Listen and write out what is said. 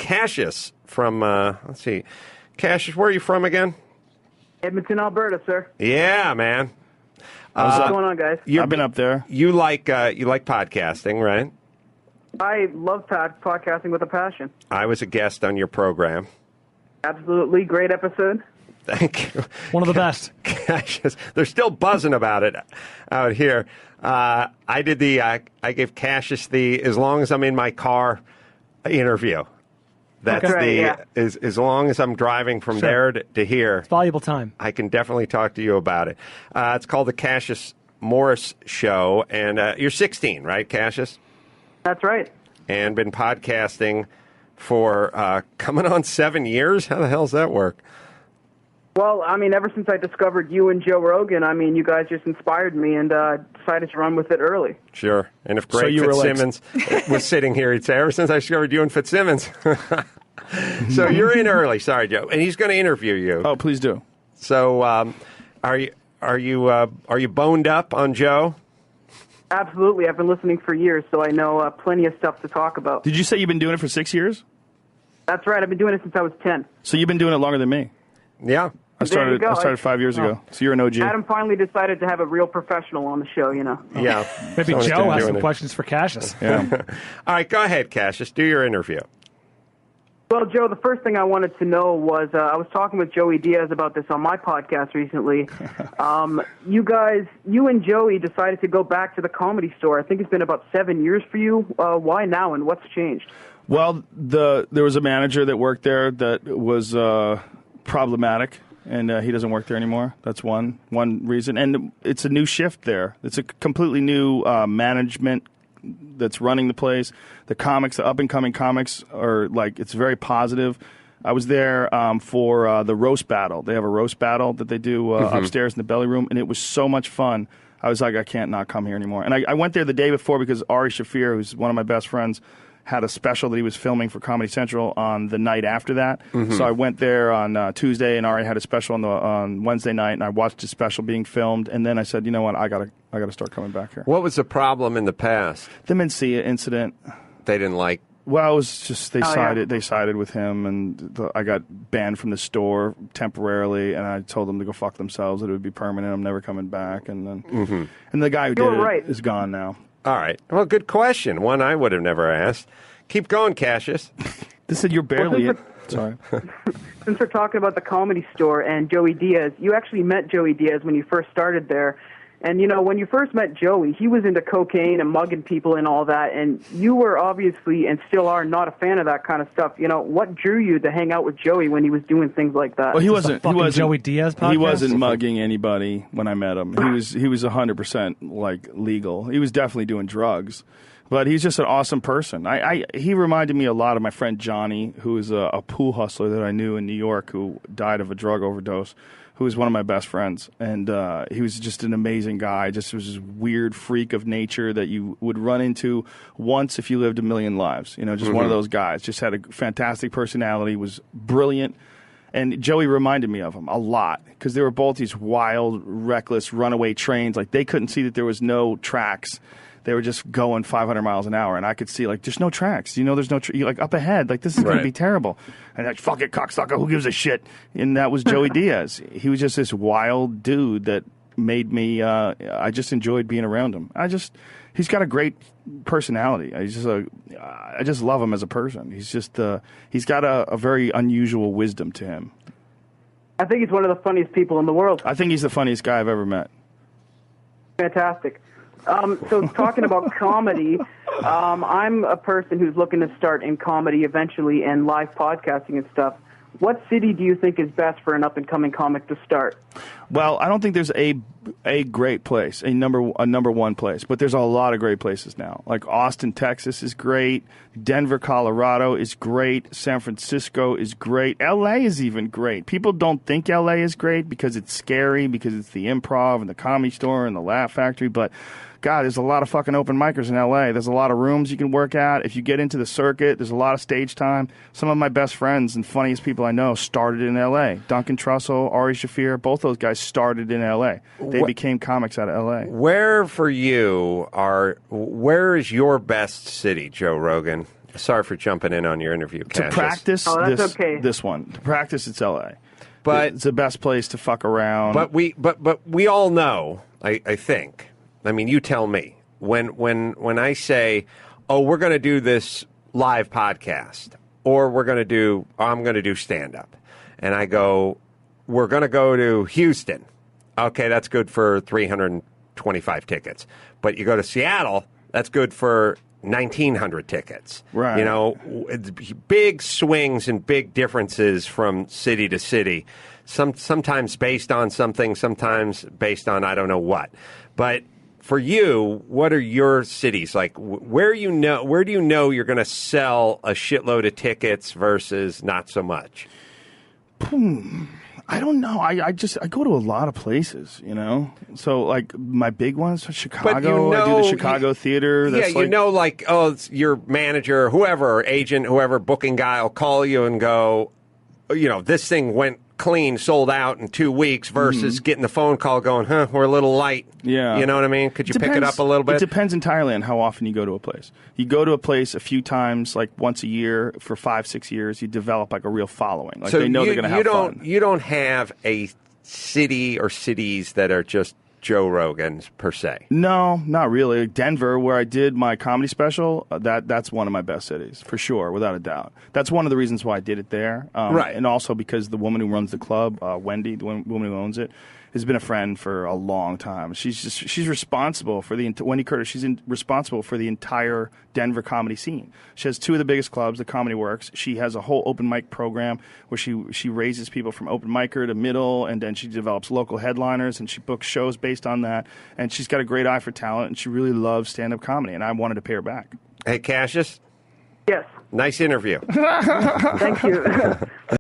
Cassius from, let's see. Cassius, where are you from again? Edmonton, Alberta, sir. Yeah, man. What's going on, guys? I've been up there. You like podcasting, right? I love podcasting with a passion. I was a guest on your program. Absolutely. Great episode. Thank you. One of the best. Cassius, they're still buzzing about it out here. I gave Cassius the "as long as I'm in my car" interview. That's right, as long as I'm driving from there to here. It's valuable time. I can definitely talk to you about it. It's called the Cassius Morris Show, and you're 16, right, Cassius? That's right. And been podcasting for coming on 7 years? How the hell's that work? Well, I mean, ever since I discovered you and Joe Rogan, I mean, you guys just inspired me and decided to run with it early. Sure. And if Greg Fitzsimmons was sitting here, he'd say, ever since I discovered you and Fitzsimmons. So you're in early. Sorry, Joe. And he's going to interview you. Oh, please do. So are you boned up on Joe? Absolutely. I've been listening for years, so I know plenty of stuff to talk about. Did you say you've been doing it for 6 years? That's right. I've been doing it since I was 10. So you've been doing it longer than me? Yeah. I started 5 years ago, so you're an OG. Adam finally decided to have a real professional on the show, you know. Yeah. Maybe Joe has some questions for Cassius. Yeah. All right, go ahead, Cassius. Do your interview. Well, Joe, the first thing I wanted to know was I was talking with Joey Diaz about this on my podcast recently. You and Joey decided to go back to the Comedy Store. I think it's been about 7 years for you. Why now, and what's changed? Well, there was a manager that worked there that was problematic, and he doesn't work there anymore. That's one reason. And it's a new shift there. It's a completely new management that's running the place. The comics, the up-and-coming comics, are like, it's very positive. I was there for the roast battle. They have a roast battle that they do upstairs in the belly room, and it was so much fun. I was like, I can't not come here anymore. And I went there the day before because Ari Shaffir, who's one of my best friends, had a special that he was filming for Comedy Central on the night after that. So I went there on Tuesday, and Ari had a special on Wednesday night, and I watched his special being filmed. And then I said, you know what, I gotta start coming back here. What was the problem in the past? The Mencia incident. They didn't like. Well, it was just they sided with him, and I got banned from the store temporarily, and I told them to go fuck themselves. That it would be permanent. I'm never coming back. And then and the guy who did it is gone now. All right. Well, good question. One I would have never asked. Keep going, Cassius. They said you're barely Sorry. Since we're talking about the Comedy Store and Joey Diaz, you actually met Joey Diaz when you first started there. And, you know, when you first met Joey, he was into cocaine and mugging people and all that, and you were obviously and still are not a fan of that kind of stuff. You know, what drew you to hang out with Joey when he was doing things like that? Well, he wasn't Joey Diaz podcast? He wasn't mugging anybody when I met him. He was 100% like legal. He was definitely doing drugs. But he's just an awesome person. He reminded me a lot of my friend Johnny, who is a pool hustler that I knew in New York who died of a drug overdose, who was one of my best friends. And he was just an amazing guy. Just was this weird freak of nature that you would run into once if you lived a million lives. You know, just one of those guys. Just had a fantastic personality, was brilliant. And Joey reminded me of him a lot because they were both these wild, reckless, runaway trains. Like, they couldn't see that there was no tracks. They were just going 500 miles an hour, and I could see, like, there's no tracks. You know, there's no like up ahead. Like, this is going to be terrible. And like, fuck it, cocksucker. Who gives a shit? And that was Joey Diaz. He was just this wild dude that made me. I just enjoyed being around him. He's got a great personality. I just love him as a person. He's just he's got a very unusual wisdom to him. I think he's one of the funniest people in the world. I think he's the funniest guy I've ever met. Fantastic. So talking about comedy, I'm a person who's looking to start in comedy eventually and live podcasting and stuff. What city do you think is best for an up-and-coming comic to start? Well, I don't think there's a great place, a number one place, but there's a lot of great places now. Like Austin, Texas is great. Denver, Colorado is great. San Francisco is great. L.A. is even great. People don't think L.A. is great because it's scary, because it's the Improv and the Comedy Store and the Laugh Factory, but God, there's a lot of fucking open micers in L.A. There's a lot of rooms you can work at. If you get into the circuit, there's a lot of stage time. Some of my best friends and funniest people I know started in L.A. Duncan Trussell, Ari Shaffir, both those guys started in L.A. They became comics out of L.A. Where is your best city, Joe Rogan? Sorry for jumping in on your interview, Cassius. To practice that's this one. To practice, it's LA. But it's the best place to fuck around. But we all know, I think. I mean, you tell me. When I say, "Oh, we're going to do this live podcast," or I'm going to do stand up. And I go, "We're going to go to Houston." Okay, that's good for 325 tickets. But you go to Seattle, that's good for 1,900 tickets. Right. You know, it's big swings and big differences from city to city. Sometimes based on something, sometimes based on I don't know what. But for you, what are your cities like? Where do you know you're going to sell a shitload of tickets versus not so much? I don't know. I go to a lot of places, you know. So like my big ones, Chicago. I do the Chicago theater. That's it's your manager, whoever, agent, whoever, booking guy will call you and go, this thing went clean, sold out in 2 weeks versus getting the phone call going, we're a little light. Yeah. You know what I mean? Could you pick it up a little bit? It depends entirely on how often you go to a place. You go to a place a few times, like once a year for 5-6 years, you develop like a real following. Like they know they're going to have fun. You don't have a city or cities that are just Joe Rogan's per se. No, not really. Denver, where I did my comedy special, that's one of my best cities for sure, without a doubt. That's one of the reasons why I did it there, right? And also because the woman who runs the club, Wendy, the woman who owns it, has been a friend for a long time. She's responsible for Wendy Curtis. She's responsible for the entire Denver comedy scene. She has 2 of the biggest clubs, the Comedy Works. She has a whole open mic program where she raises people from open micer to middle, and then she develops local headliners and she books shows based on that. And she's got a great eye for talent, and she really loves stand-up comedy. And I wanted to pay her back. Hey, Cassius. Yes. Nice interview. Thank you.